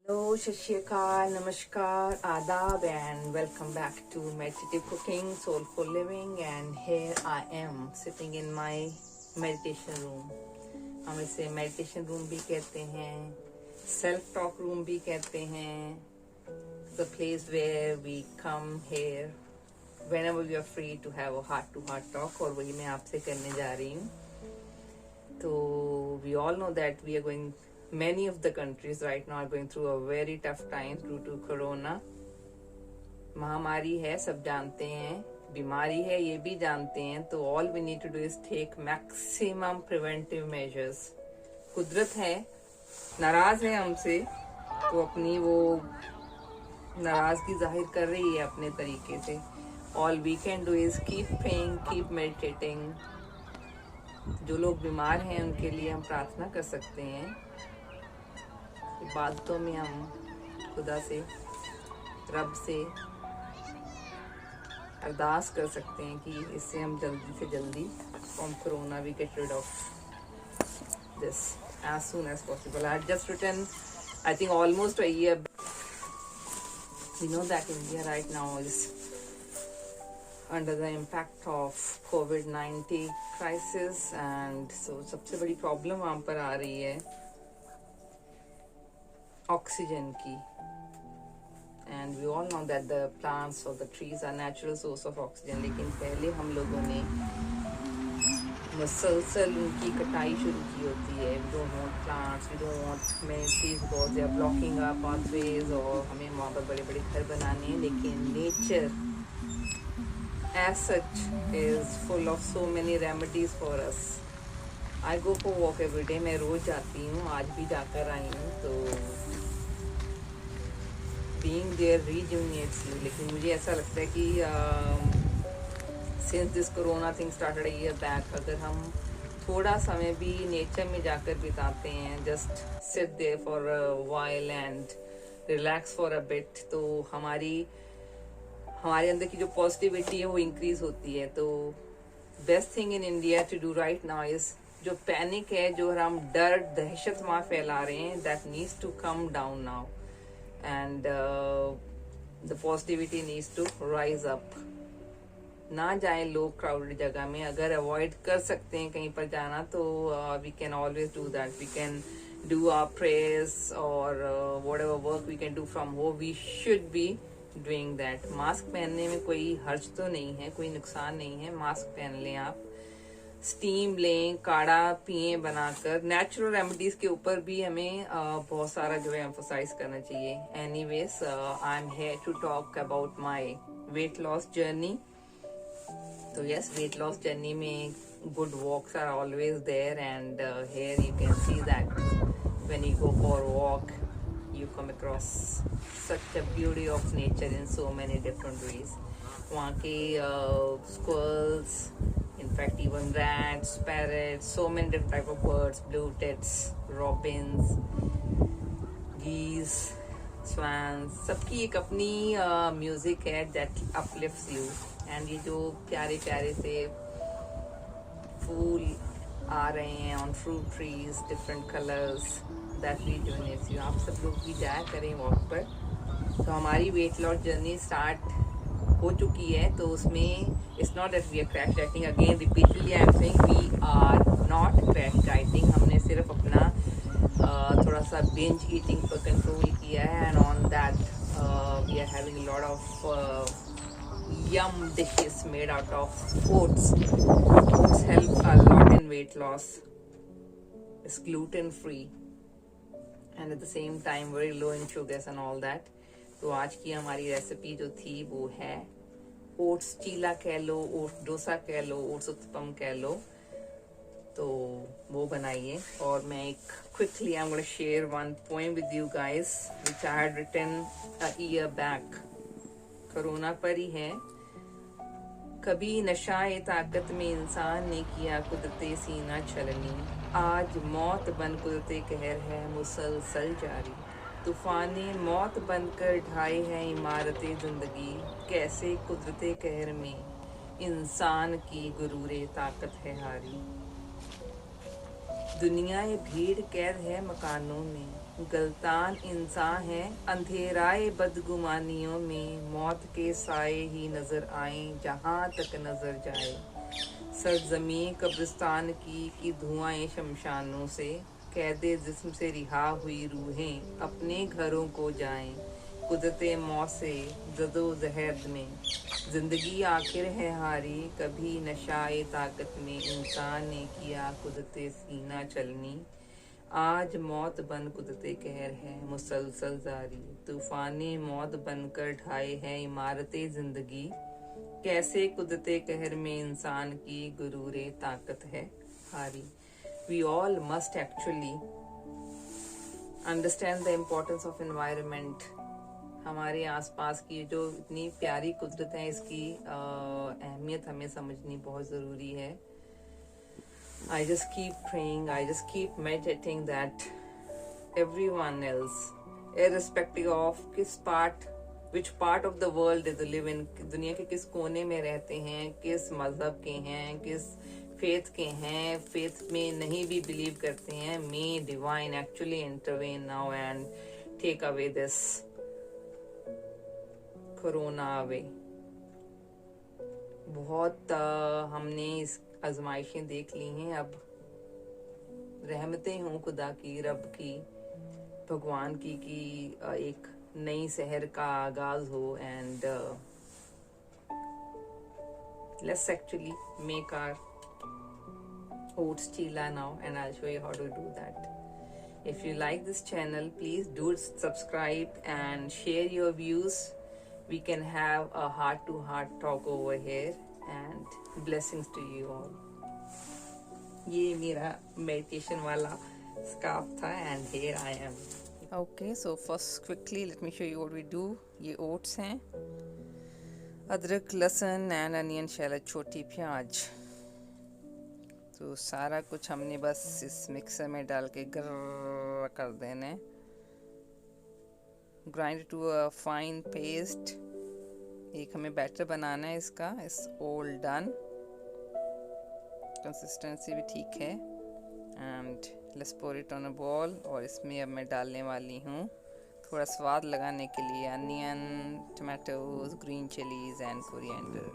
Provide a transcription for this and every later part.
Hello, Shashikar, Namaskar, Adab, and welcome back to Meditative Cooking, Soulful Living. And here I am sitting in my meditation room. हम इसे meditation room भी कहते हैं, self talk room भी कहते हैं. The place where we come here whenever we are free to have a heart-to-heart talk. और वही मैं आपसे करने जा रही हूँ. So we all know that many of the countries right now are going through a very tough time due to corona. महामारी है, सब जानते हैं, बीमारी है ये भी जानते हैं. तो all we need to do is take maximum preventive measures. कुदरत है, नाराज है हमसे, तो अपनी वो नाराजगी जाहिर कर रही है अपने तरीके से. All we can do is keep praying, keep meditating. जो लोग बीमार हैं उनके लिए हम प्रार्थना कर सकते हैं. इबादतों में हम खुदा से, रब से अरदास कर सकते हैं कि इससे हम जल्दी से जल्दी from corona we get rid of this as soon as possible. I had just written, I think almost a year. We know that India right now is under the impact of COVID-19 crisis, and so सबसे बड़ी problem वहाँ पर आ रही है oxygen की. And we all know that the plants or the trees are natural source of oxygen. लेकिन पहले हम लोगों ने मुसलसल उनकी कटाई शुरू की होती है. We don't want plants, we don't want many trees because they are blocking our pathways, और हमें वहाँ पर बड़े बड़े घर बनाने हैं. लेकिन nature as such is full of so many remedies for us. I go for walk every day. मैं रोज जाती हूँ, आज भी जाकर आई हूँ. तो being there rejuvenates you. लेकिन मुझे ऐसा लगता है कि since this corona thing started a year back, अगर हम थोड़ा समय भी नेचर में जाकर बिताते हैं, just sit there for a while and relax for a bit, तो हमारे अंदर की जो पॉजिटिविटी है वो इंक्रीज होती है. तो best thing in India to do right now is, जो पैनिक है, जो हम डर दहशत वहाँ फैला रहे हैं, that needs to come down now, and the positivity needs to rise up. ना जाए लोग क्राउडेड जगह में. अगर अवॉइड कर सकते हैं कहीं पर जाना तो we can always do that. We can do our prayers और whatever work we can do from home, we should be doing that. Mask पहनने में कोई हर्ज तो नहीं है, कोई नुकसान नहीं है. मास्क पहन लें आप, स्टीम लें, काढ़ा पिए बनाकर. नेचुरल रेमेडीज के ऊपर भी हमें बहुत सारा जो है एम्फोसाइज करना चाहिए. Anyways, I am here to talk about my weight loss journey. तो यस, वेट लॉस जर्नी में good walks are always there, and here you can see that when you go for walk you come across such a beauty of nature in so many different ways. वहाँ के squirrels, in fact even rats, parrots, so many different type of birds, blue tits, robins, geese, swans, सबकी एक अपनी music है that uplifts you. and ये जो प्यारे प्यारे से फूल आ रहे हैं on fruit trees, different colors, that rejuvenates you. आप सब लोग भी जाया करें वॉक पर. तो हमारी वेट लॉस जर्नी स्टार्ट हो चुकी है. तो उसमें it's not that we are crash dieting. Again repeatedly I am saying we are not crash dieting. हमने सिर्फ अपना थोड़ा सा बिंज ईटिंग पर कंट्रोल किया है, and on that we are having lot of yum dishes made out of oats. Oats help a lot in weight loss. It's gluten free and at the same time very low in sugars and all that. तो आज की हमारी recipe जो थी वो है oats चीला कह लो, oats dosa कह लो, ओट्स उत्पम कह लो. तो वो बनाइए. और मैं एक quickly I am gonna share one poem with you guys which I had written a year back. Corona पर ही है. कभी नशाए ताकत में इंसान ने किया कुदरते सीना छलनी. आज मौत बन कुदरते कहर है मुसलसल जारी. तूफाने मौत बनकर ढाए हैं इमारतें जिंदगी. कैसे कुदरते कहर में इंसान की गुरूरे ताकत है हारी. दुनिया ये भीड़ कैद है मकानों में. गलतान इंसान है, अंधेराए बदगुमानियों में मौत के साए ही नजर आए जहां तक नजर जाए। सरजमी कब्रिस्तान की कि धुआं शमशानों से कैदे जिस्म से रिहा हुई रूहें अपने घरों को जाएं। कुदरते मौत से जदोजहद में जिंदगी आखिर है हारी, कभी नशाए ताकत में इंसान ने किया कुदरते सीना चलनी। आज मौत बन कुदरते कहर है मुसलसल जारी, तूफानी मौत बनकर ढाए है इमारतें जिंदगी। कैसे कुदरते कहर में इंसान की गुरूरे ताकत है हारी। We all must actually understand the importance of environment. हमारे आसपास की जो इतनी प्यारी कुदरत है, इसकी अहमियत हमें समझनी बहुत ज़रूरी है। I just keep praying, I just keep meditating that everyone else, irrespective of which part of the world they live in, दुनिया के किस कोने में रहते हैं, किस मजहब के हैं, किस फेथ के हैं, फेथ में नहीं भी बिलीव करते हैं, may divine actually intervene now and take away this corona away. बहुत हमने इस आजमाइशें देख ली हैं, अब रहमतें हों खुदा की, रब की, भगवान की कि एक नई शहर का आगाज हो। And let's actually make our oats chila now, and I'll show you how to do that. If you like this channel, please do subscribe and share your views. We can have a heart to heart talk over here, and blessings to you all. ये मेरा meditation वाला scarf था, and here I am. Okay, so first quickly let me show you what we do. ये oats हैं, अदरक, लहसुन and onion, शैलत, छोटी प्याज। तो सारा कुछ हमने बस इस मिक्सर में डाल के ग्रर कर देना है, grind to a fine paste. एक हमें बैटर बनाना है इसका। इस ऑल डन, कंसिस्टेंसी भी ठीक है। And let's pour it on a bowl. और इसमें अब मैं डालने वाली हूँ थोड़ा स्वाद लगाने के लिए onion, tomatoes, green chillies and coriander,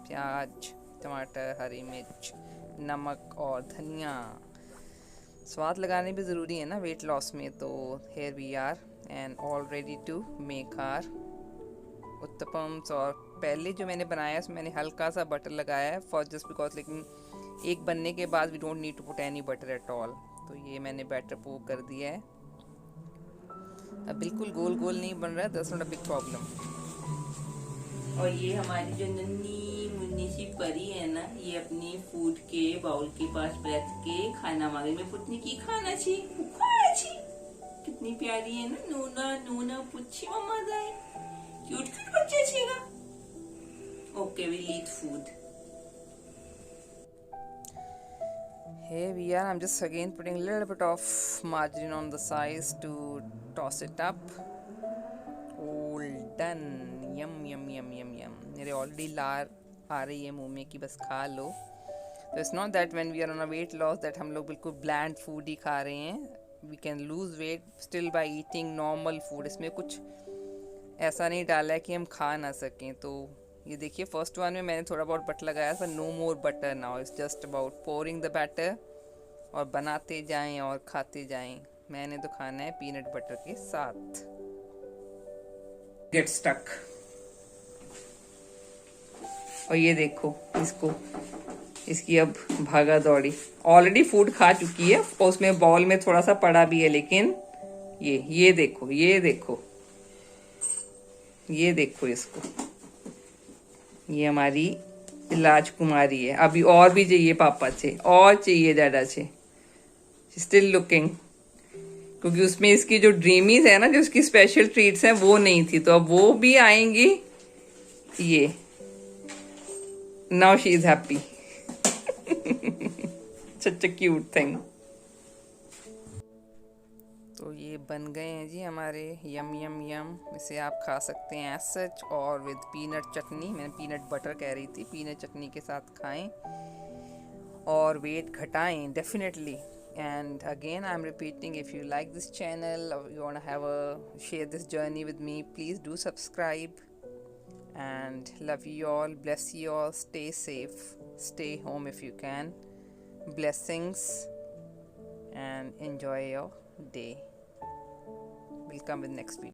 प्याज, टमाटर, हरी मिर्च, नमक और धनिया। स्वाद लगाने भी ज़रूरी है ना वेट लॉस में। तो here we are and all ready to make our uttapams. और पहले जो मैंने बनाया है उसमें मैंने हल्का सा बटर लगाया है फॉर जस्ट बिकॉज, लेकिन एक बनने के बाद we don't need to put any butter at all. तो ये मैंने बैटर पो कर दिया है। अब बिल्कुल गोल गोल नहीं बन रहा है, that's not a big problem. और ये हमारी जो नन्ही मुन्नी सी परी है ना, ये अपनी फूड के बाउल के पास बैठ के खाना मांगे में पुतनी की खाना छी खाना छी। कितनी प्यारी है ना, नूना नूना पुच्छी मम्मा जाए, क्यूट क्यूट बच्चे छेगा। Okay, we eat food. Here we are. I'm just again putting a little bit of margarine on the sides to toss it up. All done. Yum yum yum yum yum. मेरे already लार आ रही है मुंह में कि बस खा लो। तो it's not that when we are on a weight loss that हम लोग बिल्कुल ब्लैंड फूड ही खा रहे हैं। We can lose weight still by eating normal food. इसमें कुछ ऐसा नहीं डाला है कि हम खा ना सकें। तो ये देखिए, फर्स्ट वन में मैंने थोड़ा बहुत बटर लगाया था, no more butter now. It's just about pouring the batter और बनाते जाएं और खाते जाएं। मैंने तो खाना है पीनट बटर के साथ। Get stuck. और ये देखो इसको, इसकी अब भागा दौड़ी। ऑलरेडी फूड खा चुकी है और उसमें बाउल में थोड़ा सा पड़ा भी है, लेकिन ये देखो, ये देखो, ये देखो इसको। ये हमारी राजकुमारी है। अभी और भी चाहिए पापा से, और चाहिए दादा से। स्टिल लुकिंग, क्योंकि उसमें इसकी जो ड्रीमीज है ना, जो उसकी स्पेशल ट्रीट्स हैं वो नहीं थी, तो अब वो भी आएंगी। ये now she is happy. Such a cute thing. तो ये बन गए हैं जी हमारे यम यम यम। इसे आप खा सकते हैं एज सच और विद पीनट चटनी। मैंने पीनट बटर कह रही थी, पीनट चटनी के साथ खाएं और वेट घटाएं definitely. And again, I'm repeating, if you like this channel or you want to have a share this journey with me, please do subscribe. And love you all, bless you all, stay safe, stay home if you can. Blessings, and enjoy your day. We'll come with next video.